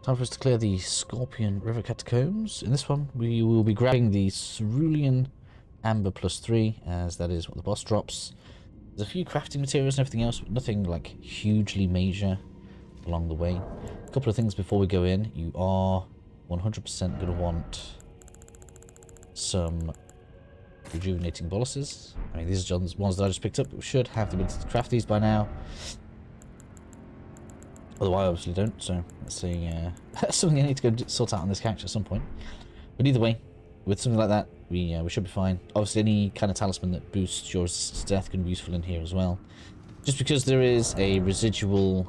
Time for us to clear the Scorpion River Catacombs. In this one, we will be grabbing the Cerulean Amber +3, as that is what the boss drops. There's a few crafting materials and everything else, but nothing like hugely major along the way. A couple of things before we go in. You are 100% going to want some rejuvenating boluses. I mean, these are ones that I just picked up. We should have the ability to craft these by now. Although I obviously don't, so that's something I need to go sort out on this character at some point. But either way, with something like that, we should be fine. Obviously, any kind of talisman that boosts your resistance to death can be useful in here as well. Just because there is a residual,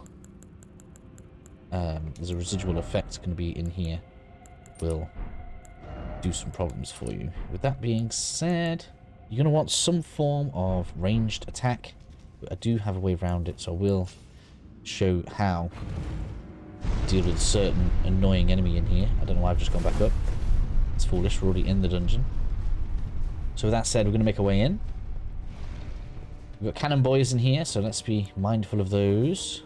effect going to be in here, will do some problems for you. With that being said, you're going to want some form of ranged attack, but I do have a way around it, so I will show how to deal with a certain annoying enemy in here. I don't know why I've just gone back up. It's foolish, we're already in the dungeon. So with that said, we're going to make our way in. We've got cannon boys in here, so let's be mindful of those.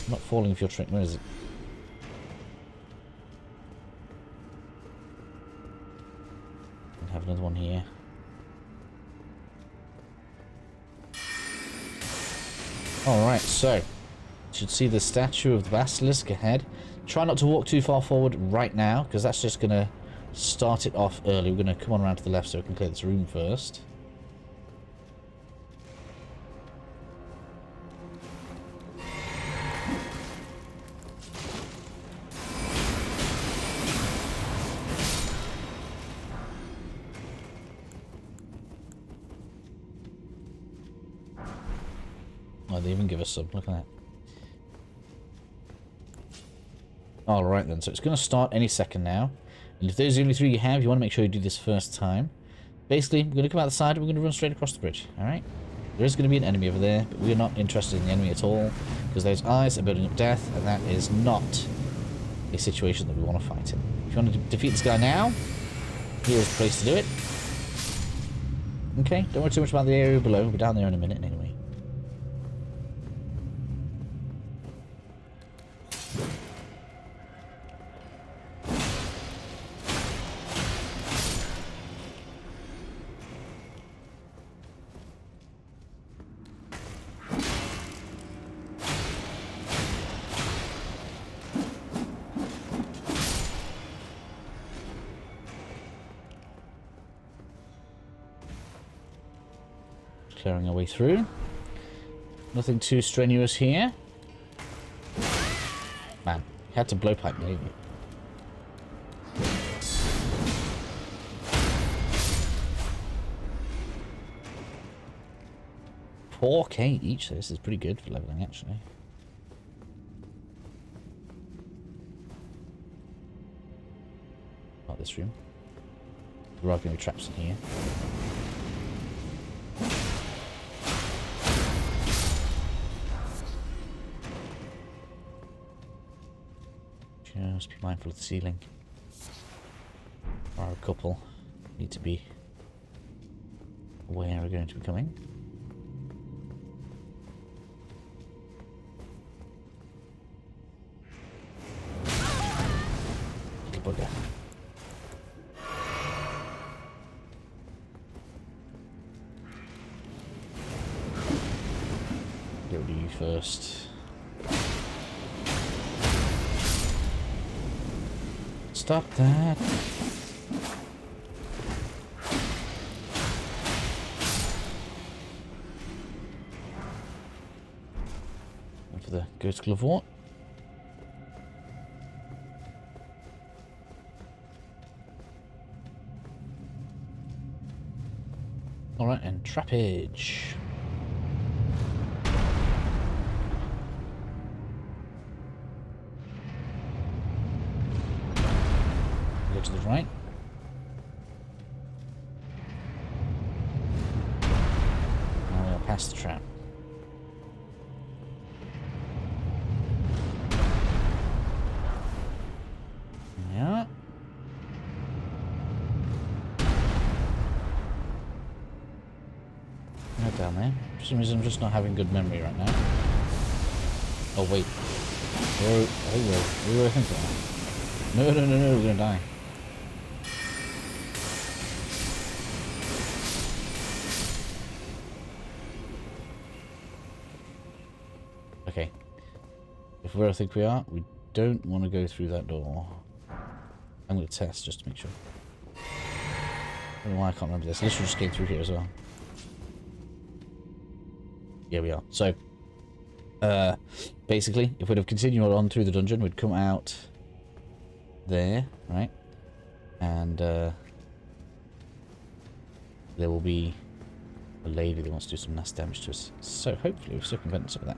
I'm not falling for your trick, where is it? And have another one here. Alright, so you should see the statue of the basilisk ahead. Try not to walk too far forward right now, because that's just going to start it off early. We're going to come on around to the left so we can clear this room first. Oh, they even give us some. Look at that. Alright then, so it's going to start any second now. And if those are the only three you have, you want to make sure you do this first time. Basically, we're going to come out the side and we're going to run straight across the bridge. Alright? There is going to be an enemy over there, but we're not interested in the enemy at all, because those eyes are building up death, and that is not a situation that we want to fight in. If you want to defeat this guy now, here's the place to do it. Okay, don't worry too much about the area below. We'll be down there in a minute anyway. Clearing our way through. Nothing too strenuous here. Man, you had to blowpipe me, didn't you? $4K each, so this is pretty good for leveling, actually. Not this room. There are going to be traps in here. Just be mindful of the ceiling. Or a couple need to be aware we're going to be coming. Little bugger. Get rid of you first. Stop that. And for the Ghost Glove Wart. Alright, and trappage. To the right. Now we'll pass the trap. Yeah. Right down there. For some reason I'm just not having good memory right now. Oh, wait. Oh, where do I think they are? No, we're gonna die. Okay. If where I think we are, we don't want to go through that door. I'm going to test just to make sure. I don't know why I can't remember this. I literally just came through here as well. Here we are. So, basically, if we'd have continued on through the dungeon, we'd come out there, right? And there will be a lady that wants to do some nasty damage to us. So hopefully we've circumvented some of that.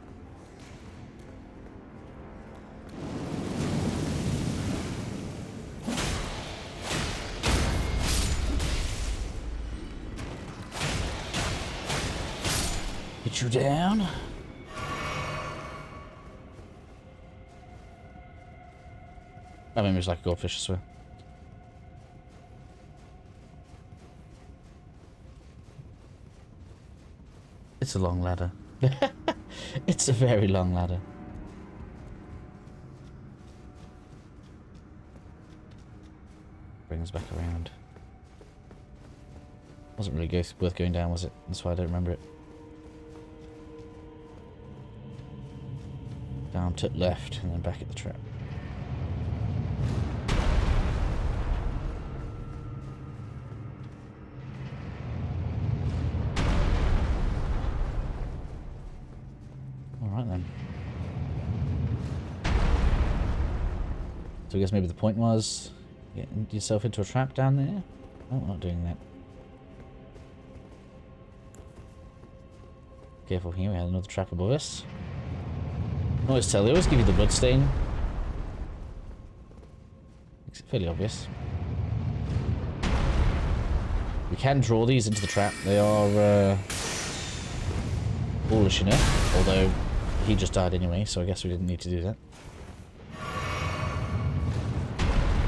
Get you down. I mean, it was like a goldfish, I swear. It's a long ladder. It's a very long ladder. Brings back around. Wasn't really worth going down, was it? That's why I don't remember it. Down to left and then back at the trap. Alright then. So I guess maybe the point was getting yourself into a trap down there? No, we're not doing that. Careful here, we had another trap above us. I always tell, they always give you the blood stain. Makes it fairly obvious. We can draw these into the trap. They are foolish enough, although he just died anyway, so I guess we didn't need to do that.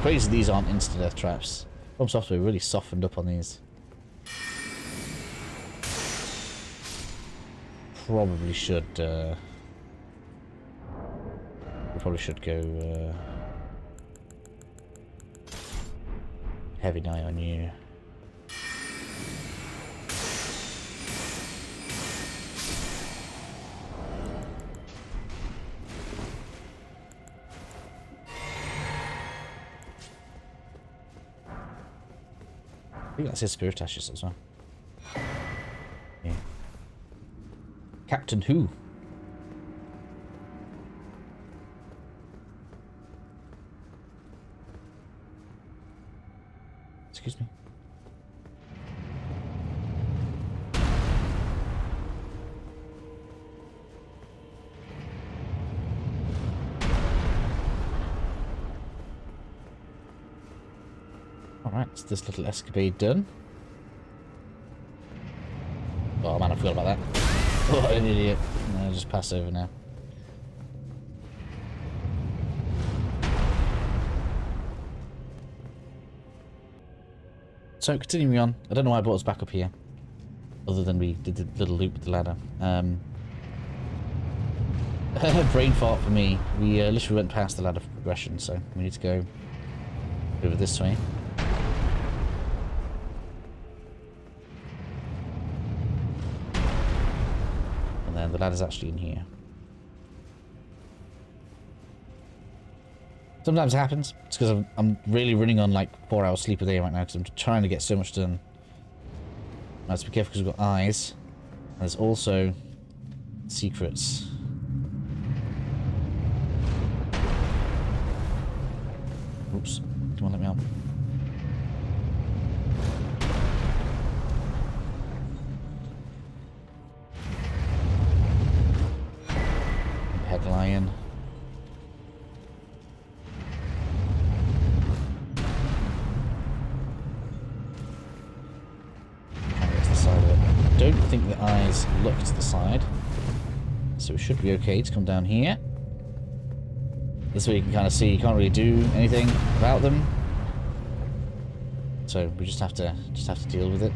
Crazy these aren't insta-death traps. From Software really softened up on these. Probably should we probably should go heavy night on you. I think that's his spirit ashes as well. Yeah. Captain Who? Excuse me. Alright, so this little escapade done. Oh man, I forgot about that. Oh, an idiot. No, I'll just pass over now. So, continuing on, I don't know why I brought us back up here. Other than we did the little loop with the ladder. Brain fart for me. We literally went past the ladder for progression, so we need to go over this way. And then the ladder's actually in here. Sometimes it happens. It's because I'm really running on like 4 hours sleep a day right now because I'm trying to get so much done. I have to be careful because we've got eyes. And there's also secrets. Oops. Come on, let me out. Head lion. I don't think the eyes look to the side, so we should be okay to come down here. This way you can kind of see you can't really do anything about them, so we just have to deal with it.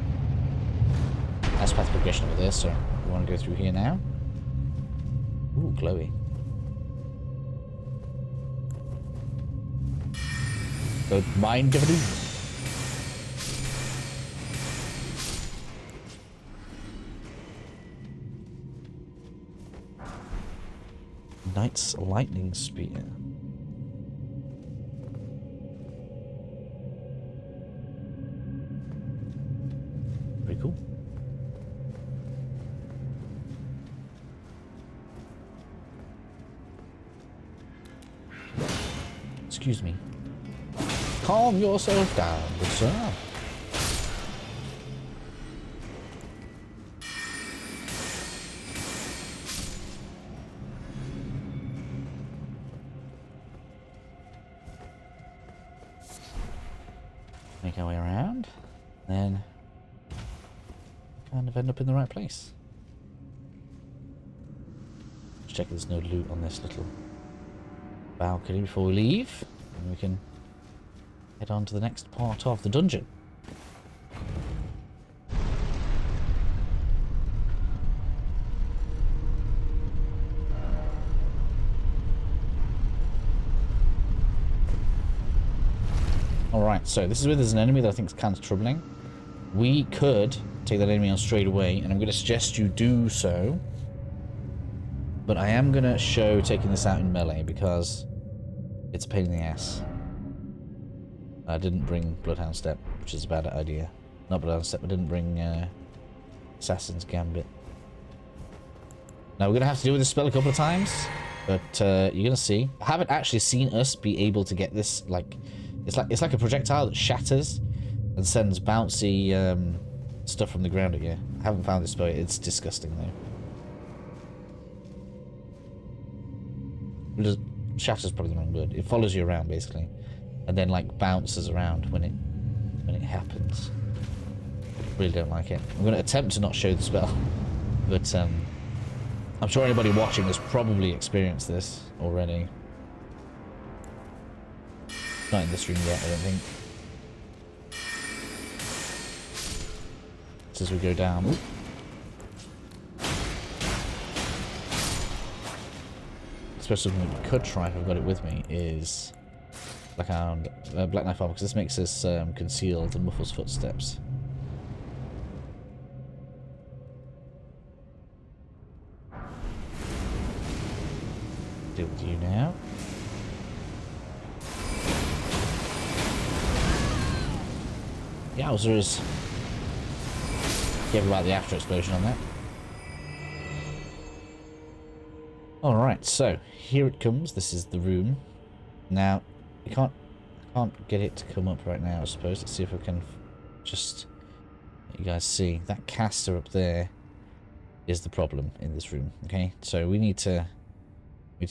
That's path progression over there, so we want to go through here now. Ooh, glowy. Don't mind if I do. Knight's lightning spear. Pretty cool. Excuse me. Calm yourself down, good sir. Make our way around, then kind of end up in the right place. Let's check there's no loot on this little balcony before we leave, and we can head on to the next part of the dungeon. Alright, so this is where there's an enemy that I think is kind of troubling. We could take that enemy on straight away, and I'm going to suggest you do so. But I am going to show taking this out in melee because it's a pain in the ass. I didn't bring Bloodhound Step, which is a bad idea. Not Bloodhound Step, I didn't bring Assassin's Gambit. Now we're going to have to deal with this spell a couple of times, but you're going to see. I haven't actually seen us be able to get this, like... It's like a projectile that shatters and sends bouncy stuff from the ground at you. I haven't found this spell yet. It's disgusting though. Shatters probably the wrong word. It follows you around basically, and then like bounces around when it happens. Really don't like it. I'm going to attempt to not show the spell, but I'm sure anybody watching has probably experienced this already. Not in this room yet, I don't think. Just as we go down. Ooh. Especially something we could try if I've got it with me is Black Knife Armor, because this makes us concealed and muffles footsteps. Deal with you now. Yowzers. Give about the after explosion on that. Alright, so here it comes. This is the room. Now, I can't get it to come up right now, I suppose. Let's see if I can just let you guys see. That caster up there is the problem in this room. Okay, so we need to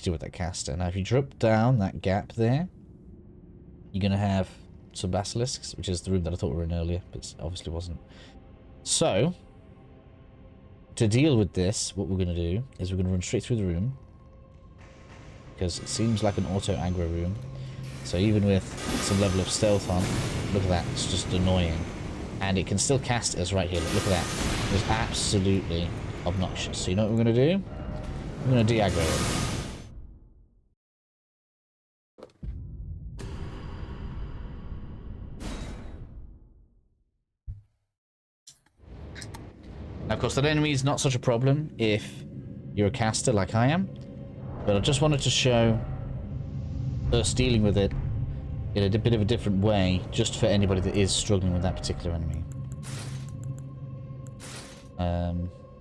deal with that caster. Now, if you drop down that gap there, you're gonna have some basilisks, which is the room that I thought we were in earlier, but it obviously wasn't. So, to deal with this, what we're going to do is we're going to run straight through the room, because it seems like an auto-aggro room. So even with some level of stealth on, look at that, it's just annoying. And it can still cast us right here, look at that. It's absolutely obnoxious. So you know what we're going to do? We're going to de-aggro it. Now, of course, that enemy is not such a problem if you're a caster like I am, but I just wanted to show us dealing with it in a bit of a different way, just for anybody that is struggling with that particular enemy.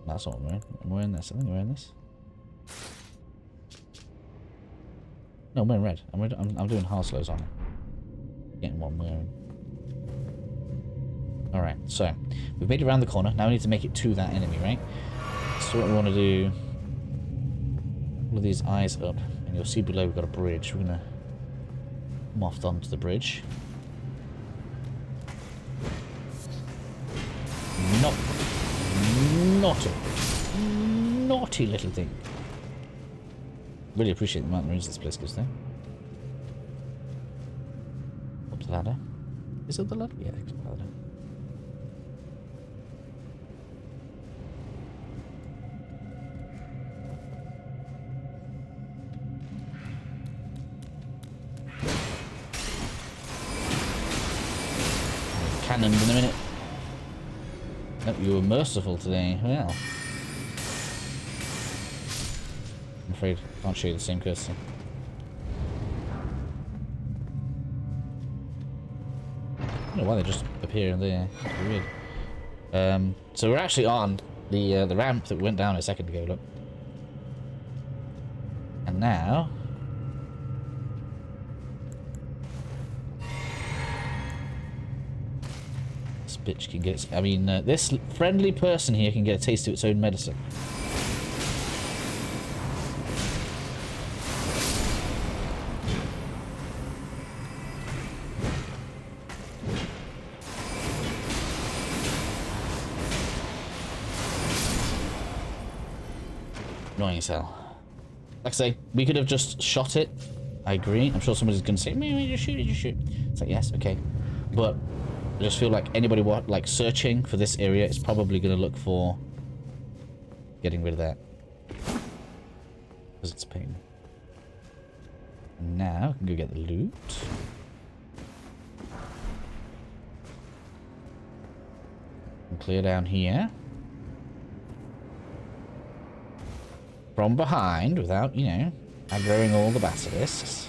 That's what I'm wearing. I'm wearing this. I think I'm wearing this. No, I'm wearing red. I'm doing Harslows on it. Getting what I'm wearing. Alright, so we've made it around the corner. Now we need to make it to that enemy, right? So what we want to do, all of these eyes up, and you'll see below we've got a bridge. We're going to come off onto the bridge. Naughty little thing. Really appreciate the amount of range this place gives though. Up the ladder. Is it the ladder? Yeah, up the ladder. cannoned in a minute. Nope, you were merciful today. Well. I'm afraid I can't show you the same cursor. I don't know why they just appear there. It's weird. So we're actually on the ramp that we went down a second ago, look. And now... this bitch can get... I mean, this friendly person here can get a taste of its own medicine. Annoying as hell. Like I say, we could have just shot it. I agree. I'm sure somebody's going to say, "Man, just shoot it, just shoot." It's like, yes, okay. But I just feel like anybody like searching for this area is probably going to look for getting rid of that. Because it's a pain. Now, we can go get the loot. And clear down here. From behind, without, you know, aggroing all the basilisks.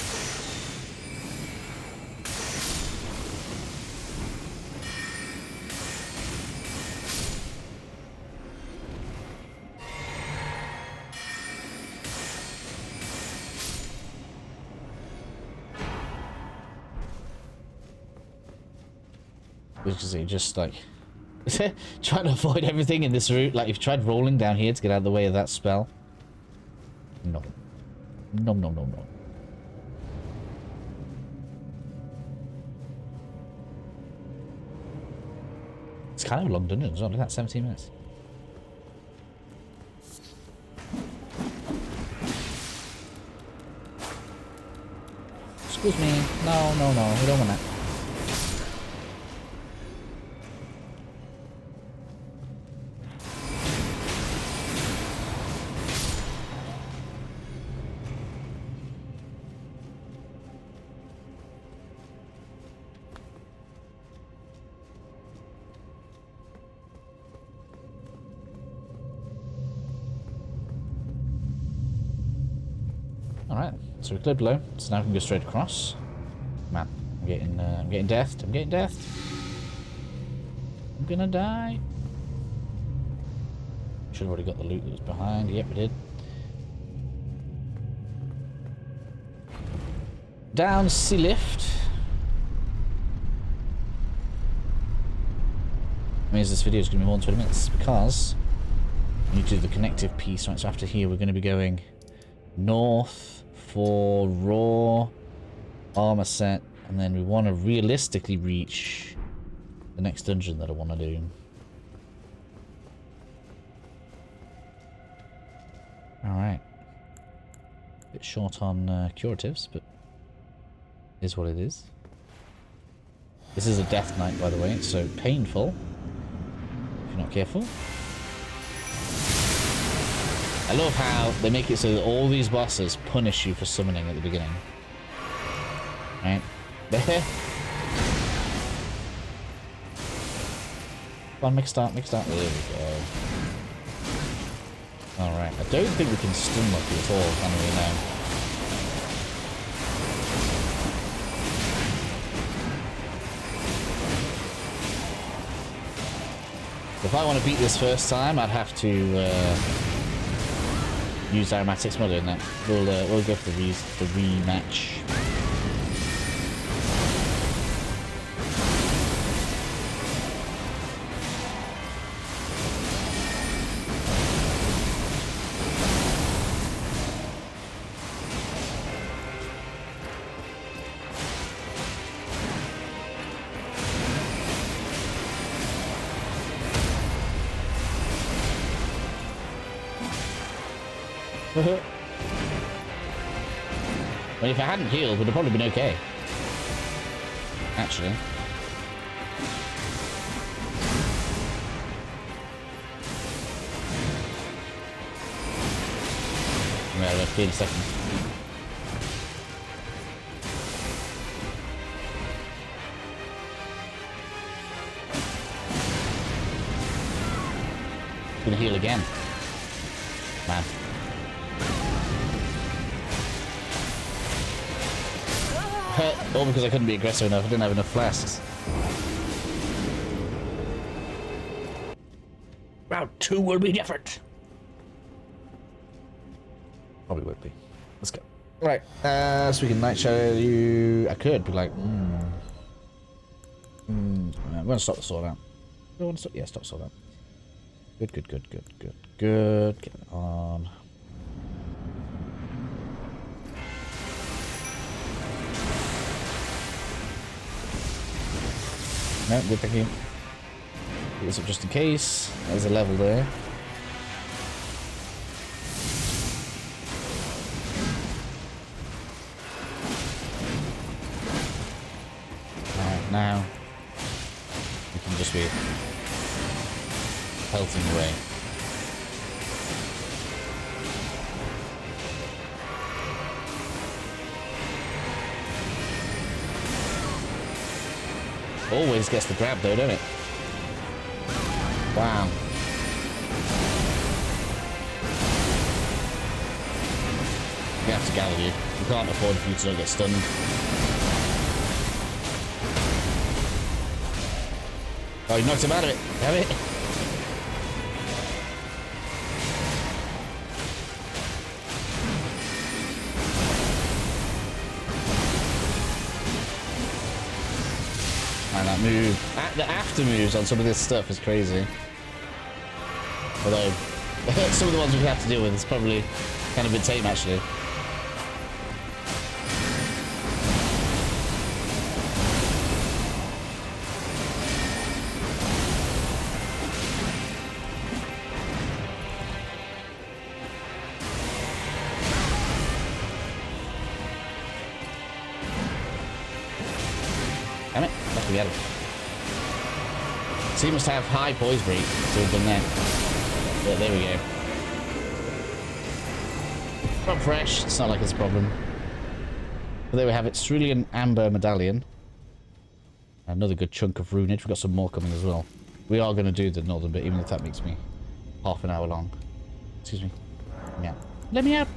Which is just like trying to avoid everything in this route. Like, you've tried rolling down here to get out of the way of that spell. No. No, no, no, no. It's kind of a long dungeon as well. Look at that, 17 minutes. Excuse me. No, no, no. We don't want that. Alright, so we cleared below, so now we can go straight across. Man, I'm getting deathed, I'm getting deathed. I'm gonna die. Should have already got the loot that was behind, yep we did. Down sea lift. Means this video is going to be more than 20 minutes, because we need to do the connective piece, right? So after here we're going to be going north for raw armor set, and then we want to realistically reach the next dungeon that I want to do. Alright. Bit short on curatives, but is what it is. This is a death knight, by the way, it's so painful if you're not careful. I love how they make it so that all these bosses punish you for summoning at the beginning. Right? There. Come on, make a start, make a start. There we go. Alright, I don't think we can stun lock you at all, can we now? If I want to beat this first time, I'd have to use aromatics. We're not doing that. We'll go for the rematch. Well, if I hadn't healed, would have probably been okay. Actually. Well, let's do it in a second. Gonna heal again. Man. All because I couldn't be aggressive enough. I didn't have enough flasks. Round 2 will be different. Probably would be. Let's go. Right, so we can night shadow you. I could be like, I'm gonna stop the sword out. I want to stop. Yeah, stop sword out. Good. Get it on. No, good, thank you. Pick this up just in case. There's a level there. Alright, now we can just be pelting away. Always gets the grab though, don't it? Wow. We have to gather you. We can't afford for you to not get stunned. Oh, you knocked him out of it. Damn it. Man, that move. The after moves on some of this stuff is crazy. Although, some of the ones we have to deal with is probably kind of a bit tame, actually. Damn it, lucky we had it. So he must have high poise break to have done that. But there we go. Not fresh, it's not like it's a problem. But there we have it, Cerulean Amber Medallion. Another good chunk of runage. We've got some more coming as well. We are going to do the northern bit, even if that makes me half an hour long. Excuse me. Let me out. Let me out!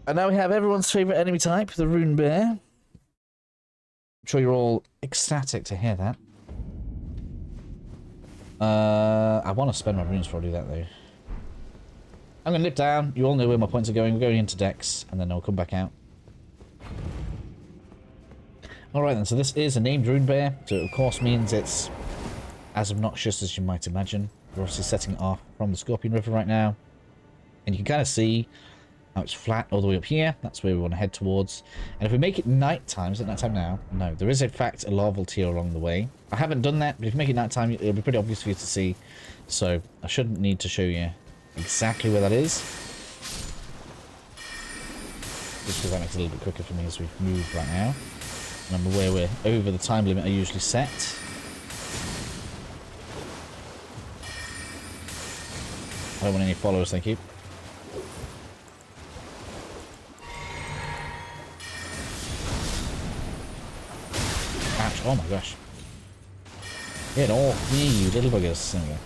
And now we have everyone's favourite enemy type, the Rune Bear. I'm sure you're all ecstatic to hear that. I want to spend my runes before I do that, though. I'm going to nip down. You all know where my points are going. We're going into decks, and then I'll come back out. Alright then, so this is a named Rune Bear, so it of course means it's as obnoxious as you might imagine. We're obviously setting it off from the Scorpion River right now. And you can kind of see how it's flat all the way up here. That's where we want to head towards. And if we make it nighttime, is it nighttime now? No, there is in fact a larval tier along the way. I haven't done that, but if you make it nighttime, it'll be pretty obvious for you to see. So I shouldn't need to show you exactly where that is. Just because that makes it a little bit quicker for me as we move right now. And I'm aware we're over the time limit I usually set. I don't want any followers, thank you. Ouch, oh my gosh. Get off me, you little buggers. There we go.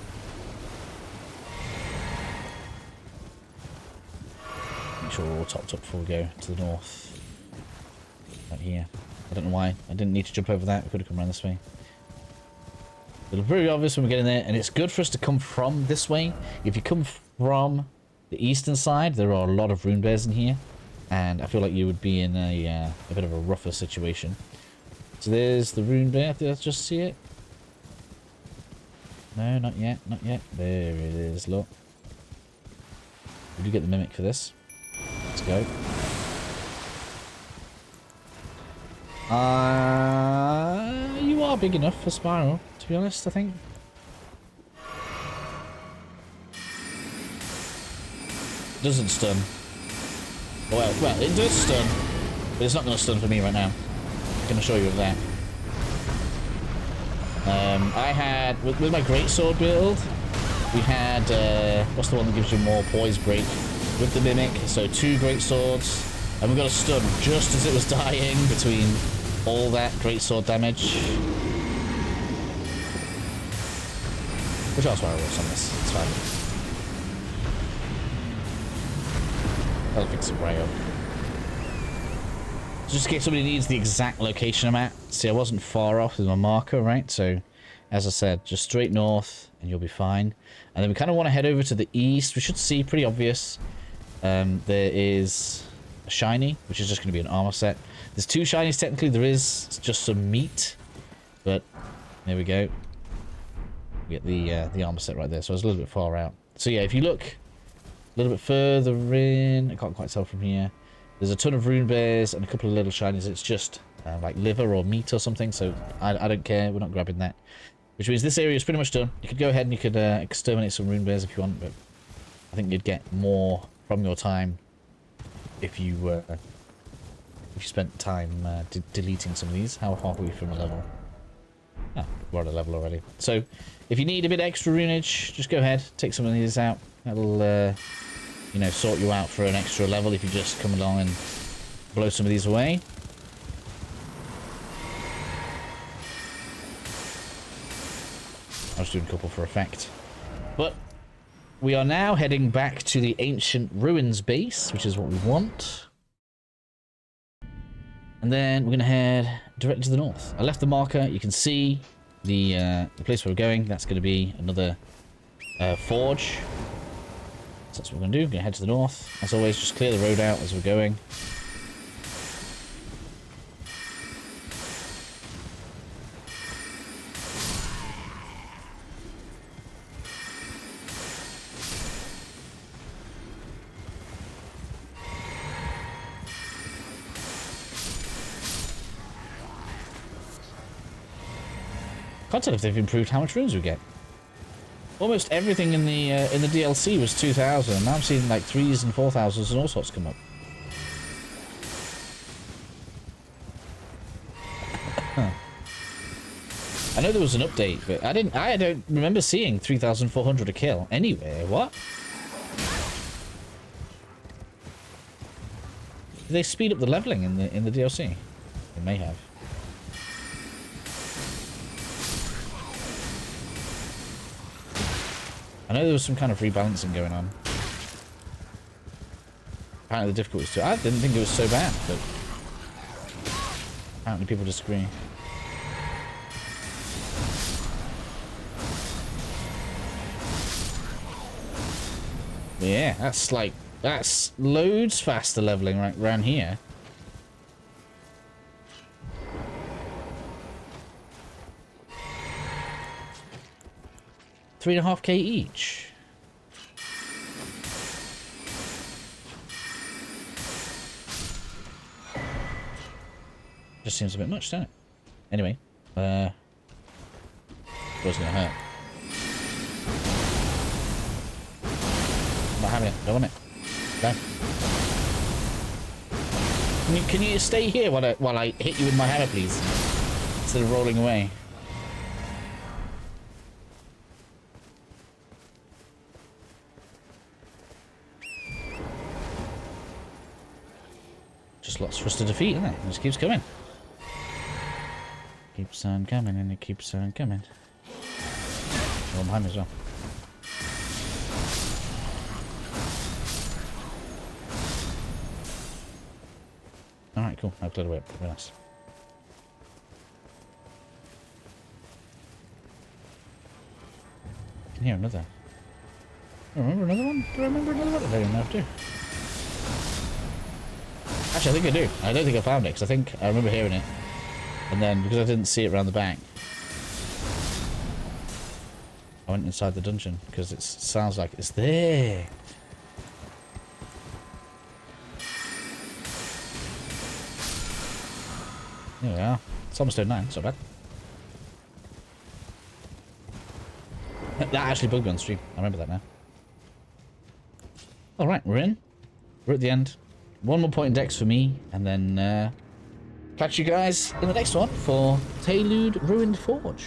Make sure we're all topped up before we go to the north. Right here. I don't know why. I didn't need to jump over that. We could have come around this way. It'll be very obvious when we get in there, and it's good for us to come from this way. If you come from the eastern side, there are a lot of rune bears in here, and I feel like you would be in a bit of a rougher situation. So there's the rune bear. Did I just see it? No, not yet. Not yet. There it is. Look. We do get the mimic for this. Let's go. You are big enough for Spiral, to be honest, I think. Doesn't stun. Well, it does stun, but it's not going to stun for me right now. I can assure you of that. I had, with my greatsword build, we had, what's the one that gives you more poise break with the mimic? So 2 greatswords. And we got a stun just as it was dying between all that greatsword damage. Which else where I was on this? It's fine. I'll fix it right up. Just in case somebody needs the exact location I'm at. See, I wasn't far off with my marker, right? So, as I said, just straight north and you'll be fine. And then we kind of want to head over to the east. We should see, pretty obvious. There is a shiny, which is just going to be an armor set. There's 2 shinies technically. There is just some meat. But, there we go. We get the armor set right there. So I was a little bit far out. So yeah, if you look a little bit further in, I can't quite tell from here. There's a ton of rune bears and a couple of little shinies. It's just like liver or meat or something. So I don't care. We're not grabbing that. Which means this area is pretty much done. You could go ahead and you could exterminate some rune bears if you want. But I think you'd get more from your time if you spent time deleting some of these. How far are we from a level? Oh, we're at a level already. So if you need a bit extra runage, just go ahead, take some of these out. That'll you know, sort you out for an extra level if you just come along and blow some of these away. I was doing a couple for effect. But we are now heading back to the ancient ruins base, which is what we want. And then we're going to head directly to the north. I left the marker. You can see the place where we're going. That's going to be another forge. So that's what we're going to do. We're going to head to the north. As always, just clear the road out as we're going. Can't tell if they've improved how much runes we get. Almost everything in the DLC was 2,000. Now I'm seeing like 3s and 4,000s and all sorts come up. Huh. I know there was an update, but I don't remember seeing 3,400 a kill anywhere. What? Did they speed up the leveling in the DLC? They may have. I know there was some kind of rebalancing going on. Apparently the difficulty was too... I didn't think it was so bad, but... apparently people disagree. But yeah, that's like... that's loads faster leveling right around here. $3.5k each. Just seems a bit much, doesn't it? Anyway, was gonna hurt. Not having it. Don't want it. Okay. Can you stay here while I hit you with my hammer, please? Instead of rolling away. Just lots for us to defeat, isn't it? It just keeps coming. Keeps on coming and it keeps on coming. Oh, behind me as well. Alright, cool. I've cleared away. Very nice. I can hear another. I remember another one? Do I remember another one? I don't even know if I do. Actually, I think I do. I don't think I found it, because I think I remember hearing it. And then, because I didn't see it around the back, I went inside the dungeon, because it sounds like it's there. There we are. It's almost 09, it's not bad. That actually bugged me on stream. I remember that now. Alright, we're in. We're at the end. One more point in Dex for me, and then catch you guys in the next one for Tainted Ruined Forge.